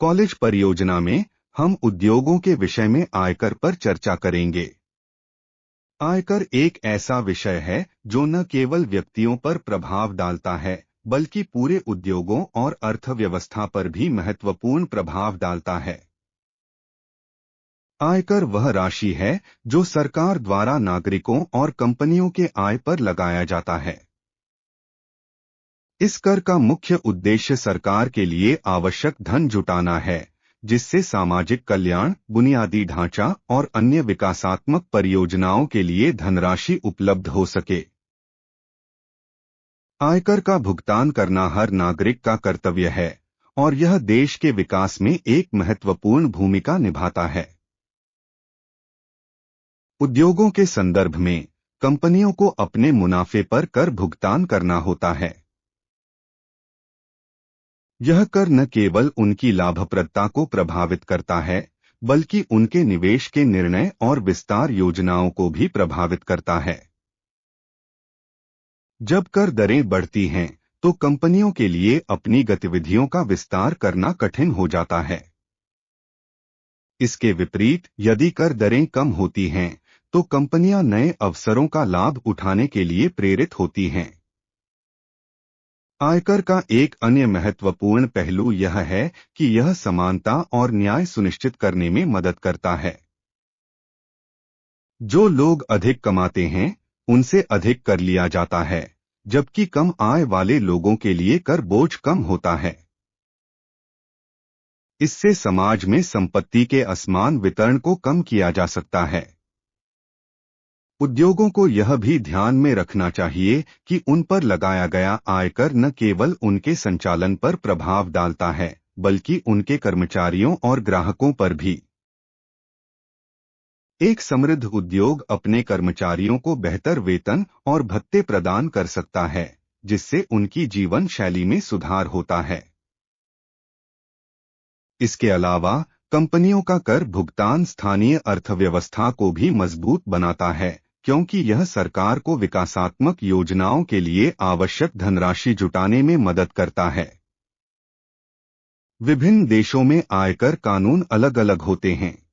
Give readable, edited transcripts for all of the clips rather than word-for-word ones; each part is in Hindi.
कॉलेज परियोजना में हम उद्योगों के विषय में आयकर पर चर्चा करेंगे। आयकर एक ऐसा विषय है जो न केवल व्यक्तियों पर प्रभाव डालता है, बल्कि पूरे उद्योगों और अर्थव्यवस्था पर भी महत्वपूर्ण प्रभाव डालता है। आयकर वह राशि है जो सरकार द्वारा नागरिकों और कंपनियों के आय पर लगाया जाता है। इस कर का मुख्य उद्देश्य सरकार के लिए आवश्यक धन जुटाना है, जिससे सामाजिक कल्याण, बुनियादी ढांचा और अन्य विकासात्मक परियोजनाओं के लिए धनराशि उपलब्ध हो सके। आयकर का भुगतान करना हर नागरिक का कर्तव्य है और यह देश के विकास में एक महत्वपूर्ण भूमिका निभाता है। उद्योगों के संदर्भ में कंपनियों को अपने मुनाफे पर कर भुगतान करना होता है। यह कर न केवल उनकी लाभप्रदता को प्रभावित करता है, बल्कि उनके निवेश के निर्णय और विस्तार योजनाओं को भी प्रभावित करता है। जब कर दरें बढ़ती हैं, तो कंपनियों के लिए अपनी गतिविधियों का विस्तार करना कठिन हो जाता है। इसके विपरीत, यदि कर दरें कम होती हैं, तो कंपनियां नए अवसरों का लाभ उठाने के लिए प्रेरित होती हैं। आयकर का एक अन्य महत्वपूर्ण पहलू यह है कि यह समानता और न्याय सुनिश्चित करने में मदद करता है। जो लोग अधिक कमाते हैं, उनसे अधिक कर लिया जाता है, जबकि कम आय वाले लोगों के लिए कर बोझ कम होता है। इससे समाज में संपत्ति के असमान वितरण को कम किया जा सकता है। उद्योगों को यह भी ध्यान में रखना चाहिए कि उन पर लगाया गया आयकर न केवल उनके संचालन पर प्रभाव डालता है, बल्कि उनके कर्मचारियों और ग्राहकों पर भी। एक समृद्ध उद्योग अपने कर्मचारियों को बेहतर वेतन और भत्ते प्रदान कर सकता है, जिससे उनकी जीवन शैली में सुधार होता है। इसके अलावा कंपनियों का कर भुगतान स्थानीय अर्थव्यवस्था को भी मजबूत बनाता है, क्योंकि यह सरकार को विकासात्मक योजनाओं के लिए आवश्यक धनराशि जुटाने में मदद करता है। विभिन्न देशों में आयकर कानून अलग अलग होते हैं।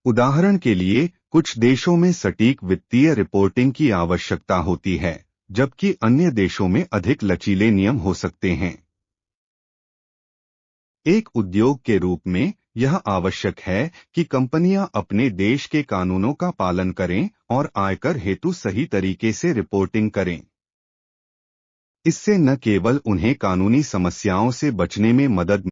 उदाहरण के लिए, कुछ देशों में सटीक वित्तीय रिपोर्टिंग की आवश्यकता होती है, जबकि अन्य देशों में अधिक लचीले नियम हो सकते हैं। एक उद्योग के रूप में यह आवश्यक है कि कंपनियां अपने देश के कानूनों का पालन करें और आयकर हेतु सही तरीके से रिपोर्टिंग करें। इससे न केवल उन्हें कानूनी समस्याओं से बचने में मदद